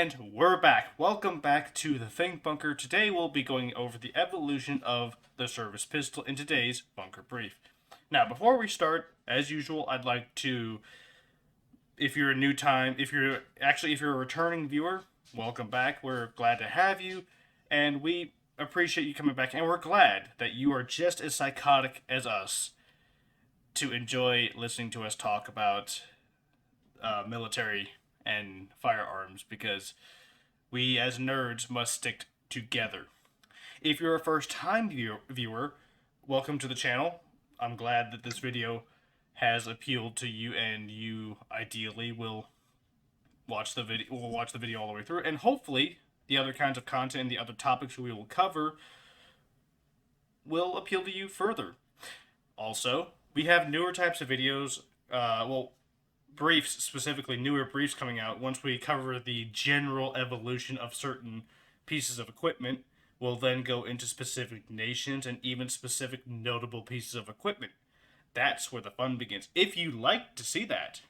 And we're back. Welcome back to the Think Bunker. Today we'll be going over the evolution of the service pistol in today's Bunker Brief. Now, before we start, as usual, I'd like to, if you're a returning viewer, welcome back. We're glad to have you, and we appreciate you coming back, and we're glad that you are just as psychotic as us to enjoy listening to us talk about military and firearms, because we as nerds must stick together. If you're a first time viewer, welcome to the channel. I'm glad that this video has appealed to you, and you ideally will watch the video all the way through, and hopefully the other kinds of content and the other topics we will cover will appeal to you further. Also, we have newer types of videos, briefs, specifically newer briefs coming out. Once we cover the general evolution of certain pieces of equipment, we'll then go into specific nations and even specific notable pieces of equipment. That's where the fun begins. If you like to see that,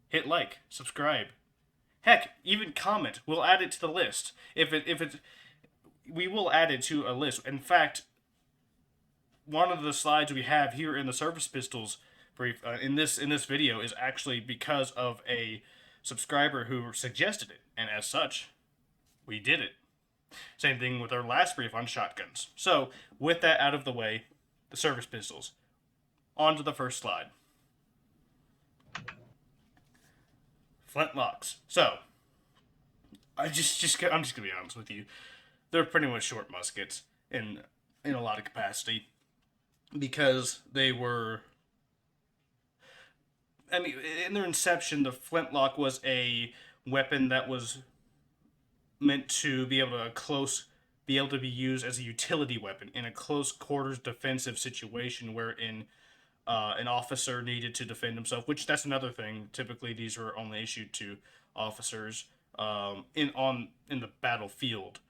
hit like, subscribe. Heck, even comment. We'll add it to the list. We will add it to a list. In fact, one of the slides we have here in the Service Pistols brief in this video is actually because of a subscriber who suggested it, and as such, we did it. Same thing with our last brief on shotguns. So, with that out of the way, the Service Pistols. On to the first slide. Flintlocks. So, I'm just gonna be honest with you. They're pretty much short muskets in a lot of capacity, because they were, I mean, in their inception, the flintlock was a weapon that was meant to be able to be used as a utility weapon in a close quarters defensive situation wherein an officer needed to defend himself. Which, that's another thing. Typically, these were only issued to officers in the battlefield,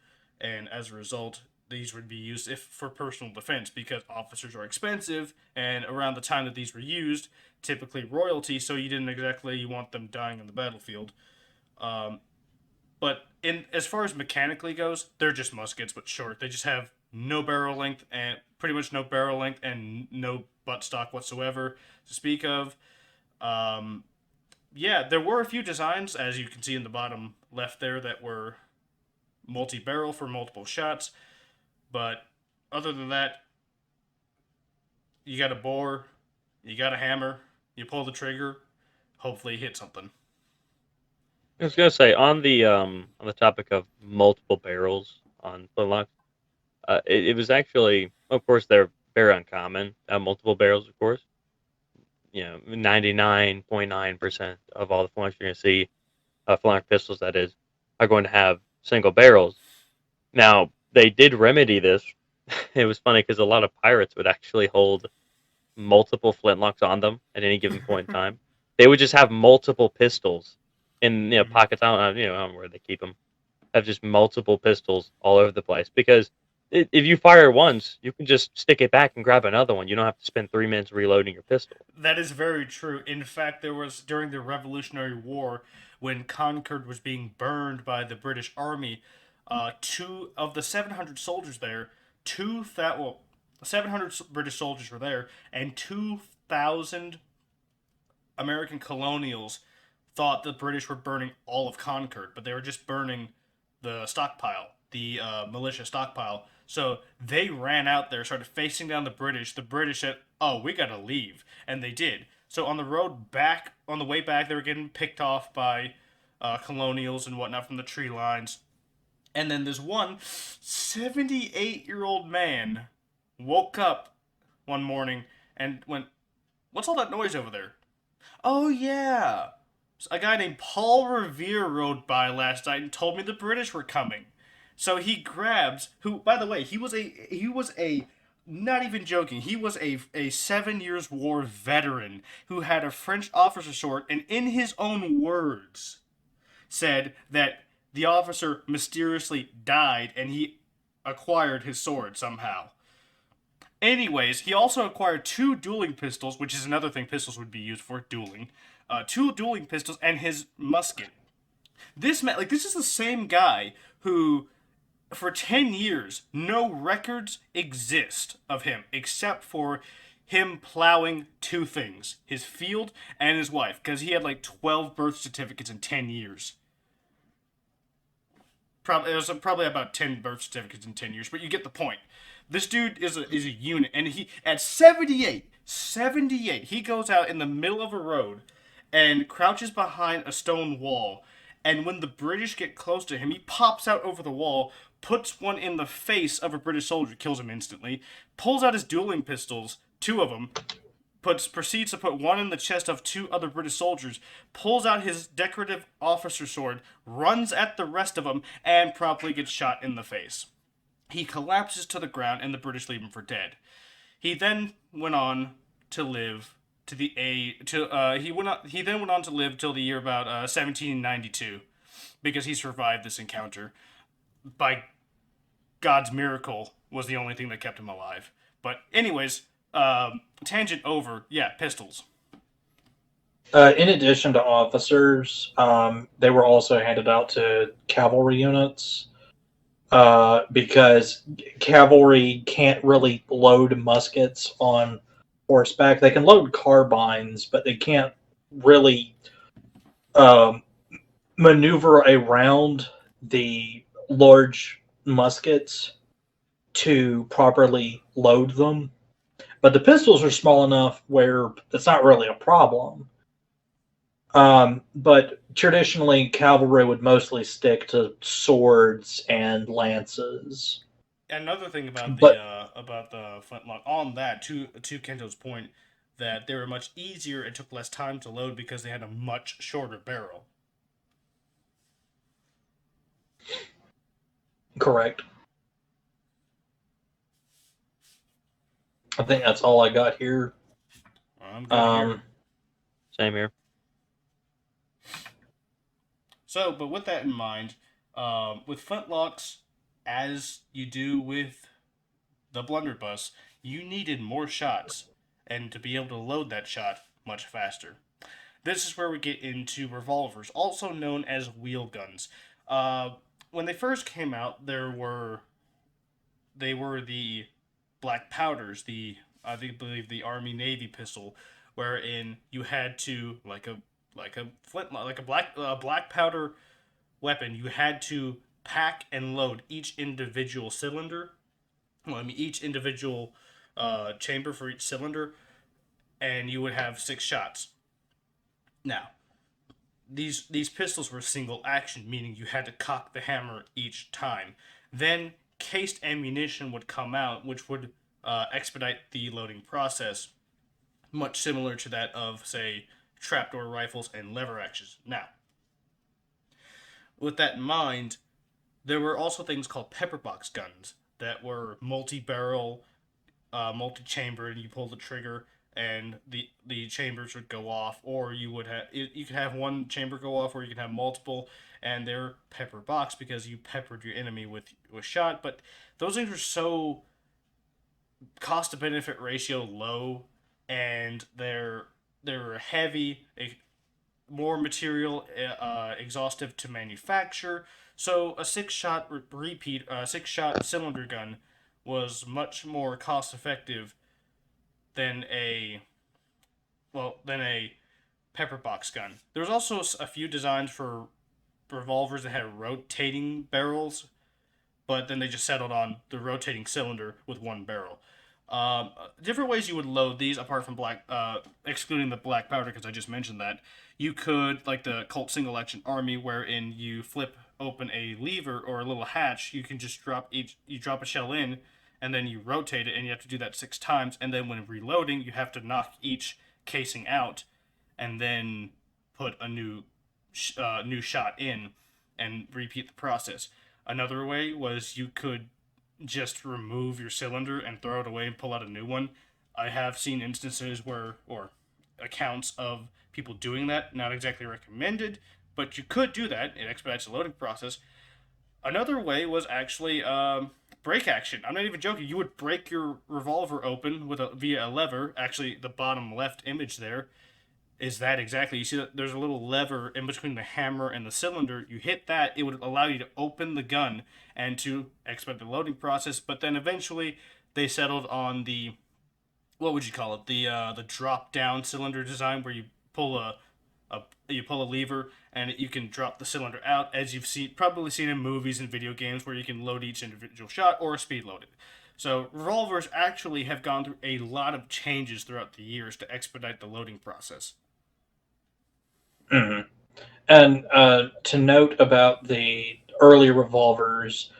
and as a result, these would be used for personal defense, because officers are expensive, and around the time that these were used, typically royalty, so you didn't exactly want them dying on the battlefield. But as far as mechanically goes, they're just muskets, but short. They just have no barrel length, and pretty much no barrel length, and no buttstock whatsoever to speak of. There were a few designs, as you can see in the bottom left there, that were multi-barrel for multiple shots. But other than that, you got a bore, you got a hammer, you pull the trigger, hopefully you hit something. I was gonna say on the topic of multiple barrels on Flintlock, it was actually, of course, they're very uncommon. Multiple barrels, of course. 99.9% of all the Flintlocks you're gonna see, Flintlock pistols that is, are going to have single barrels. Now they did remedy this. It was funny because a lot of pirates would actually hold multiple flintlocks on them at any given point in time. They would just have multiple pistols in pockets. I don't know where they keep them. Have just multiple pistols all over the place, because if you fire once, you can just stick it back and grab another one. You don't have to spend 3 minutes reloading your pistol. That is very true. In fact, there was, during the Revolutionary War, when Concord was being burned by the British Army, two of the 700 soldiers there, 700 British soldiers were there, and 2,000 American colonials thought the British were burning all of Concord, but they were just burning the stockpile, the militia stockpile. So they ran out there, started facing down the British. The British said, "Oh, we gotta leave," and they did. So on the way back, they were getting picked off by colonials and whatnot from the tree lines. And then this one 78-year-old man woke up one morning and went, "What's all that noise over there?" "Oh, yeah. A guy named Paul Revere rode by last night and told me the British were coming." So he grabs, who, by the way, he was a, not even joking, he was a 7 Years War veteran who had a French officer sword, and in his own words said that the officer mysteriously died and he acquired his sword somehow. Anyways, he also acquired two dueling pistols, which is another thing pistols would be used for, dueling. Two dueling pistols and his musket. This man, like, this is the same guy who, for 10 years, no records exist of him except for him plowing two things: his field and his wife, because he had like 12 birth certificates in 10 years. Probably, it was probably about 10 birth certificates in 10 years, but you get the point. This dude is a unit, and he, at 78, he goes out in the middle of a road and crouches behind a stone wall. And when the British get close to him, he pops out over the wall, puts one in the face of a British soldier, kills him instantly, pulls out his dueling pistols, two of them, proceeds to put one in the chest of two other British soldiers, pulls out his decorative officer sword, runs at the rest of them, and promptly gets shot in the face. He collapses to the ground, and the British leave him for dead. He then went on to live to the a to he then went on to live till the year about 1792, because he survived this encounter. By God's miracle, was the only thing that kept him alive. But anyways, tangent over. Yeah, pistols. In addition to officers, they were also handed out to cavalry units because cavalry can't really load muskets on horseback. They can load carbines, but they can't really um, maneuver around the large muskets to properly load them. But the pistols are small enough where it's not really a problem. But traditionally, cavalry would mostly stick to swords and lances. Another thing But about the flintlock, on that, to Kento's point, that they were much easier and took less time to load because they had a much shorter barrel. correct. I think that's all I got here. I'm good here. Same here. So, but with that in mind, with flintlocks, as you do with the blunderbuss, you needed more shots, and to be able to load that shot much faster. This is where we get into revolvers, also known as wheel guns. Uh, when they first came out, they were the black powders, the I think believe the Army Navy pistol, wherein you had to, like a flint like a black powder weapon, you had to pack and load each individual cylinder. Well, I mean each individual chamber for each cylinder, and you would have 6 shots. Now, these pistols were single action, meaning you had to cock the hammer each time. Then cased ammunition would come out, which would expedite the loading process, much similar to that of, say, trapdoor rifles and lever actions. Now, with that in mind, there were also things called pepperbox guns that were multi-barrel, multi-chamber, and you pull the trigger and the chambers would go off, or you could have one chamber go off, or you could have multiple, and they're pepper box because you peppered your enemy with shot. But those things were so cost to benefit ratio low, and they're heavy, more material, exhaustive to manufacture. So a 6 shot repeat, 6 shot cylinder gun was much more cost effective than a pepper box gun. There was also a few designs for revolvers that had rotating barrels, but then they just settled on the rotating cylinder with one barrel. Different ways you would load these, apart from excluding the black powder, because I just mentioned that. You could, like the Colt single action army, wherein you flip open a lever or a little hatch. You can just you drop a shell in, and then you rotate it, and you have to do that 6 times. And then when reloading, you have to knock each casing out, and then put a new shot in, and repeat the process. Another way was you could just remove your cylinder and throw it away and pull out a new one. I have seen instances or accounts of people doing that. Not exactly recommended, but you could do that. It expedites the loading process. Another way was actually break action. I'm not even joking. You would break your revolver open via a lever. Actually, the bottom left image there. is that exactly. You see that there's a little lever in between the hammer and the cylinder. You hit that, it would allow you to open the gun and to expedite the loading process. But then eventually they settled on the, what would you call it? The drop down cylinder design where you pull you pull a lever and you can drop the cylinder out, as you've probably seen in movies and video games where you can load each individual shot or speed load it. So revolvers actually have gone through a lot of changes throughout the years to expedite the loading process. Hmm. And to note about the early revolvers,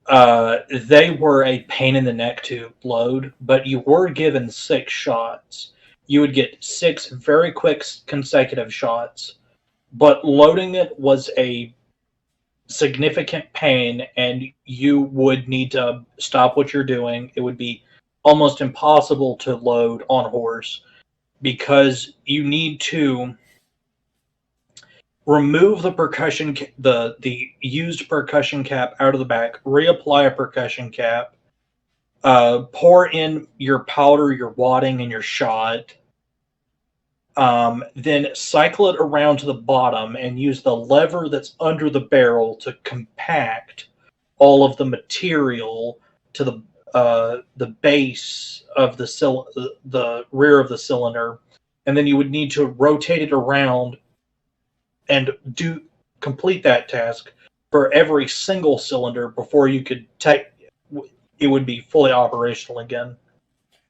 they were a pain in the neck to load, but you were given 6 shots. You would get 6 very quick consecutive shots, but loading it was a significant pain, and you would need to stop what you're doing. It would be almost impossible to load on horse because you need to remove the used percussion cap out of the back, reapply a percussion cap, pour in your powder, your wadding, and your shot. Then cycle it around to the bottom and use the lever that's under the barrel to compact all of the material to the base of the rear of the cylinder, and then you would need to rotate it around and complete that task for every single cylinder before you could it would be fully operational again.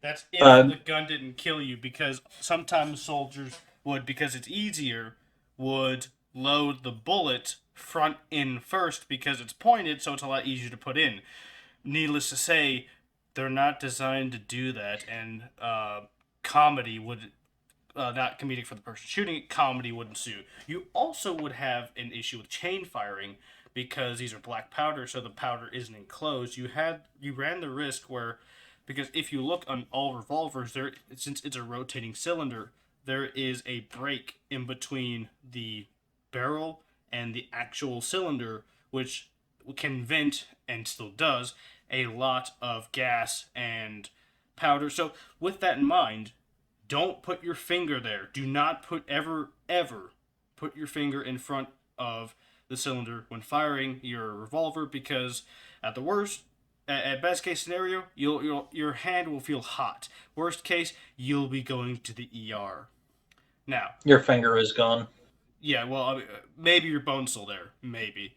That's if the gun didn't kill you, because sometimes soldiers would, because it's easier, would load the bullet front in first because it's pointed, so it's a lot easier to put in. Needless to say, they're not designed to do that, and comedy would, not comedic for the person shooting it, comedy would ensue. You also would have an issue with chain firing because these are black powder, so the powder isn't enclosed. You ran the risk where, because if you look on all revolvers, there, since it's a rotating cylinder, there is a break in between the barrel and the actual cylinder, which can vent, and still does, a lot of gas and powder. So with that in mind, don't put your finger there. Do not ever put your finger in front of the cylinder when firing your revolver, because at the worst, at best case scenario, your hand will feel hot. Worst case, you'll be going to the ER. Now, Your finger is gone. yeah, well, I mean, maybe your bone's still there, maybe,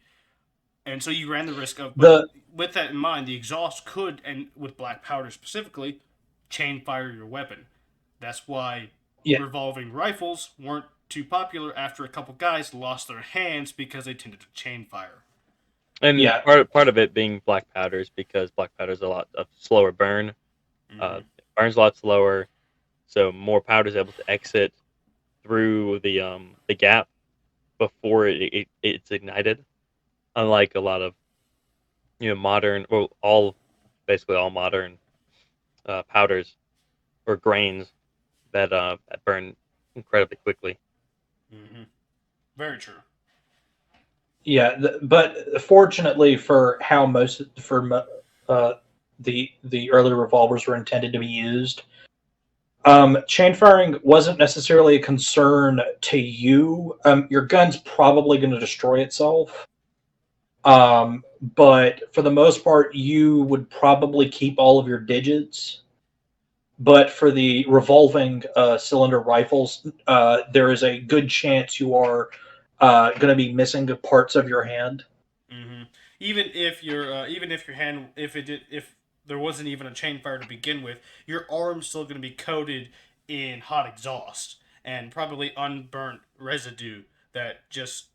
and so you ran the risk of. But The with that in mind, the exhaust could, and with black powder specifically, chain fire your weapon. That's why Yeah, revolving rifles weren't too popular after a couple guys lost their hands because they tended to chain fire. And yeah, part of it being black powder is because black powder is a lot of slower burn. Mm-hmm. It burns a lot slower, so more powder is able to exit through the gap before it's ignited. Unlike a lot of modern, well, basically all modern powders or grains that burn incredibly quickly. Mm-hmm. Very true. yeah. But fortunately for how most for the early revolvers were intended to be used, chain firing wasn't necessarily a concern to you. Your gun's probably going to destroy itself. But for the most part, you would probably keep all of your digits. But for the revolving cylinder rifles, there is a good chance you are going to be missing parts of your hand. Mm-hmm. Even if your hand, if there wasn't even a chain fire to begin with, your arm's still going to be coated in hot exhaust and probably unburnt residue that just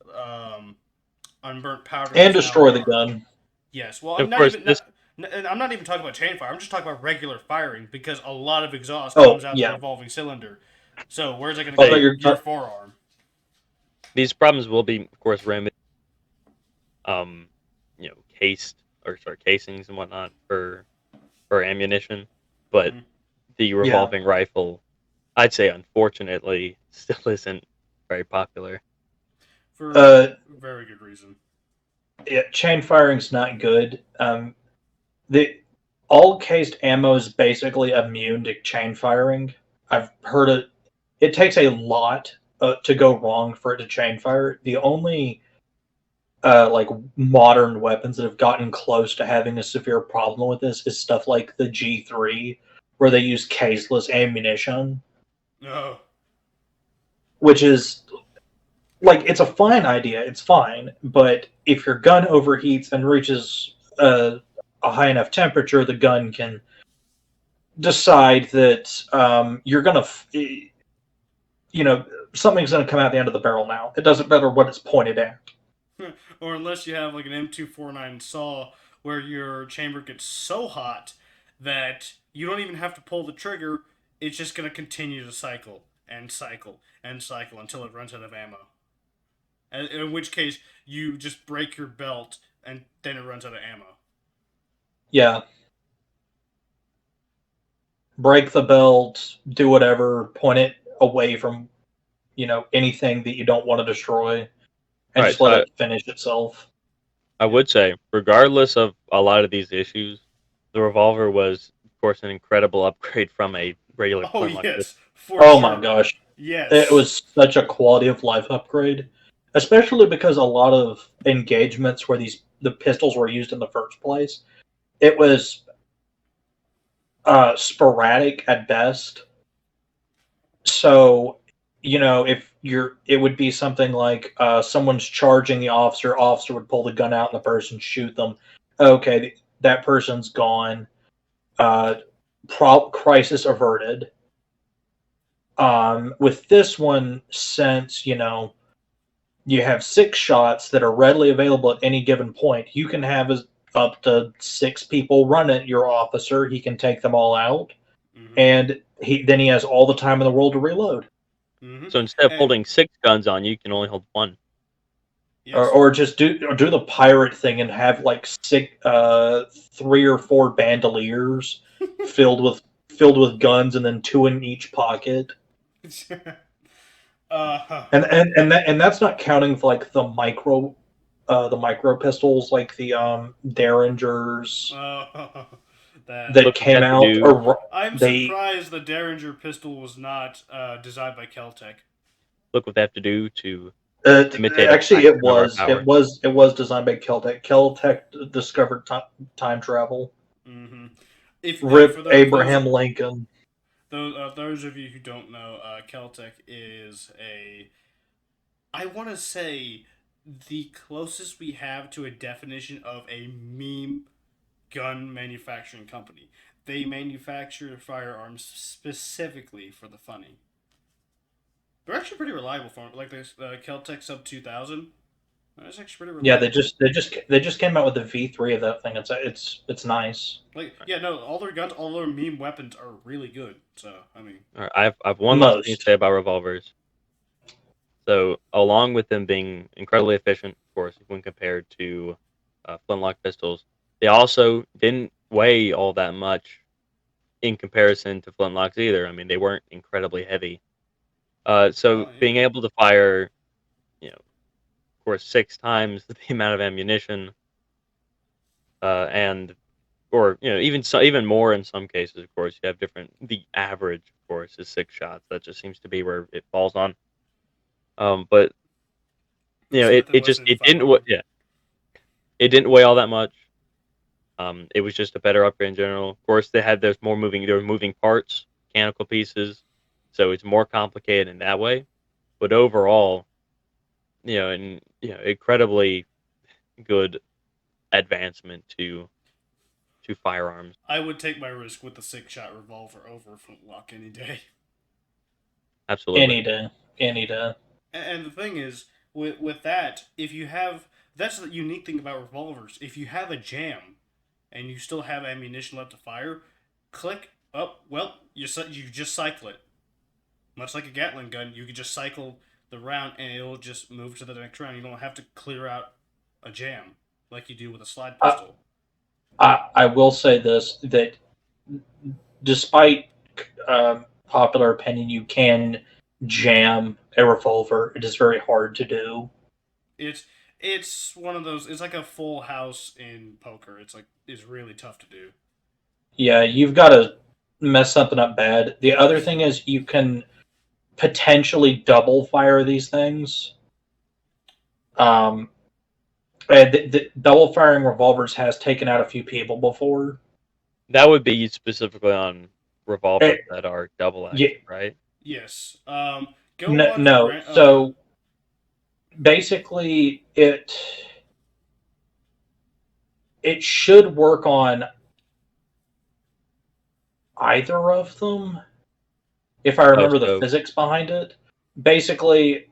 unburnt powder And that's now destroy the hard. gun. Yes. Well, Of course, this I'm not even talking about chain fire. I'm just talking about regular firing because a lot of exhaust Oh, comes out the yeah. revolving cylinder. So where's it going to Oh, go? hey, Your forearm. these problems will be, of course, remedied. Cased or sorry, casings and whatnot for ammunition, but Mm-hmm. the Yeah. revolving rifle, I'd say, unfortunately, still isn't very popular. For very good reason. Yeah, chain firing's not good. The all cased ammo is basically immune to chain firing. I've heard it. It takes a lot to go wrong for it to chain fire. The only like modern weapons that have gotten close to having a severe problem with this is stuff like the G3, where they use caseless ammunition, No. which is like it's a fine idea. It's fine, but if your gun overheats and reaches a high enough temperature, the gun can decide that you're gonna, something's gonna come out the end of the barrel. Now it doesn't matter what it's pointed at. Or unless you have like an M249 saw where your chamber gets so hot that you don't even have to pull the trigger, it's just going to continue to cycle and cycle and cycle until it runs out of ammo. In which case, you just break your belt and then it runs out of ammo. Yeah. Break the belt, do whatever, point it away from, anything that you don't want to destroy, and Right, just let it finish itself. I would say, regardless of a lot of these issues, the revolver was, of course, an incredible upgrade from a regular Oh, Flintlock. yes. Oh my gosh. Yes. It was such a quality of life upgrade, especially because a lot of engagements where the pistols were used in the first place, it was sporadic at best. So, it would be something like someone's charging the officer would pull the gun out and the person shoot them. Okay, that person's gone. Crisis averted. With this one, since you have 6 shots that are readily available at any given point, you can have up to 6 people run at your officer. He can take them all out, and he has all the time in the world to reload. So instead of holding 6 guns on you, can only hold 1. Yes. Or just do the pirate thing and have like 3 or 4 bandoliers filled with guns, and then 2 in each pocket. And that's not counting like the micro pistols, like the Derringers that came out. I'm surprised the Derringer pistol was not designed by Keltec. Look what they have to do to imitate. Actually, it was designed by Keltec. Keltec discovered time travel. Mm-hmm. Rip Abraham Lincoln. Those of you who don't know, Keltec is I want to say, the closest we have to a definition of a meme gun manufacturing company. They manufacture firearms specifically for the funny. They're actually pretty reliable for it. Like this Keltec Sub 2000. That's actually pretty reliable. Yeah, they just came out with the V3 of that thing. It's nice. All their guns, all their meme weapons are really good. So I mean, all right, I've one last thing to say about revolvers. So along with them being incredibly efficient, of course, when compared to Flintlock pistols, they also didn't weigh all that much in comparison to Flintlocks either. I mean, they weren't incredibly heavy. Being able to fire, of course, 6 times the amount of ammunition, even more in some cases. Of course, you have different. The average, of course, is 6 shots. That just seems to be where it falls on. But it didn't weigh all that much. It was just a better upgrade in general. Of course, there were moving parts, mechanical pieces, so it's more complicated in that way. But overall, incredibly good advancement to firearms. I would take my risk with the 6-shot revolver over Flintlock any day. Absolutely, any day. And the thing is, with that, that's the unique thing about revolvers. If you have a jam, and you still have ammunition left to fire, click up. Well, you just cycle it, much like a Gatling gun. You can just cycle the round, and it'll just move to the next round. You don't have to clear out a jam like you do with a slide pistol. I will say this, that despite popular opinion, you can jam a revolver. It is very hard to do. It's one of those. It's like a full house in poker. It's really tough to do. Yeah, you've got to mess something up bad. The other thing is you can potentially double fire these things. And the double firing revolvers has taken out a few people before. That would be specifically on revolvers It, that are double yeah, action, right? Yes. Go watch no. So basically, it should work on either of them, if I Oh, remember the so physics behind it. Basically,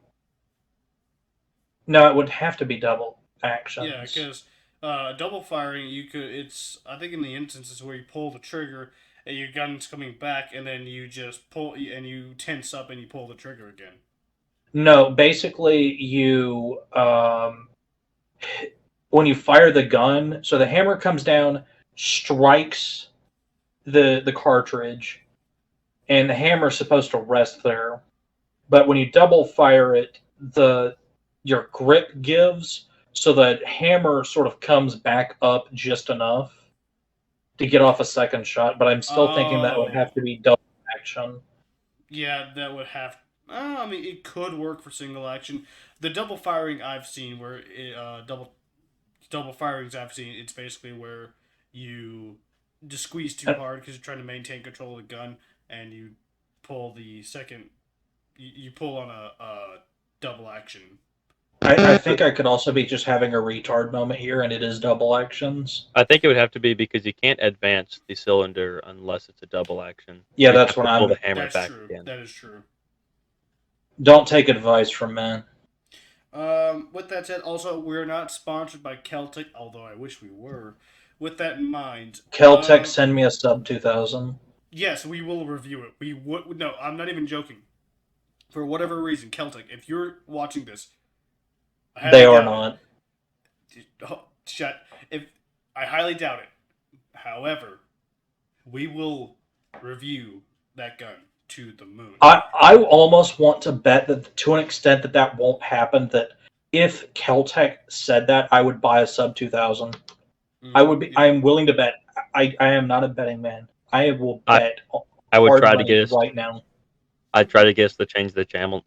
no, it would have to be double Yeah, actions. because double firing, you could. It's I think in the instances where you pull the trigger and your gun's coming back, and then you just pull and you tense up and you pull the trigger again. No, basically, when you fire the gun, so the hammer comes down, strikes the cartridge, and the hammer's supposed to rest there. But when you double fire it, the your grip gives, so the hammer sort of comes back up just enough to get off a second shot. But I'm still thinking that would Oh, have to be double action. yeah, that would have. I mean, it could work for single action. The double firing I've seen, where double firings I've seen, it's basically where you just squeeze too And hard because you're trying to maintain control of the gun, and you pull the second. You pull on a double action. I think I could also be just having a retard moment here, and it is double actions. I think it would have to be because you can't advance the cylinder unless it's a double action. Yeah, You'd that's have what to pull I'm. the hammer That's back true. again. That is true. Don't take advice from men. With that said, also we're not sponsored by Celtic, although I wish we were. With that in mind, Keltec, send me a sub 2000. yes, we will review it. We would no, I'm not even joking. For whatever reason, Celtic, if you're watching this, I They highly are doubt not. it. Oh, shut. If I highly doubt it. However, we will review that gun to the moon. I almost want to bet that to an extent that won't happen. That if Keltec said that, I would buy a sub 2000. I would be. Yeah. I am willing to bet. I am not a betting man. I will I bet I would hard try to money get us. right now. I'd try to get us to change the channel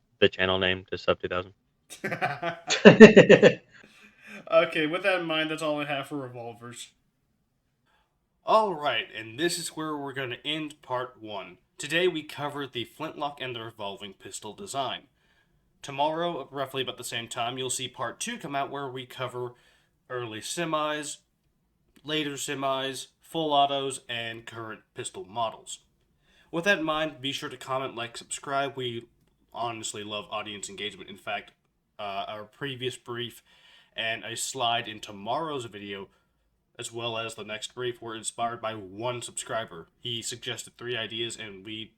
name to Sub 2000. Okay, with that in mind, that's all I have for revolvers. Alright, and this is where we're going to end part 1. Today we covered the Flintlock and the revolving pistol design. Tomorrow, roughly about the same time, you'll see part 2 come out where we cover early semis, later semis, full autos, and current pistol models. With that in mind, be sure to comment, like, subscribe. We honestly love audience engagement. In fact, our previous brief and a slide in tomorrow's video, as well as the next brief, were inspired by one subscriber. He suggested 3 ideas, and we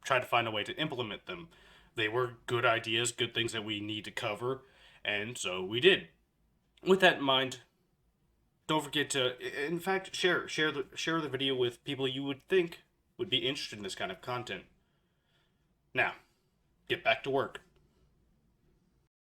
tried to find a way to implement them. They were good ideas, good things that we need to cover, and so we did. With that in mind, don't forget to, in fact, share the video with people you would think would be interested in this kind of content. Now, get back to work.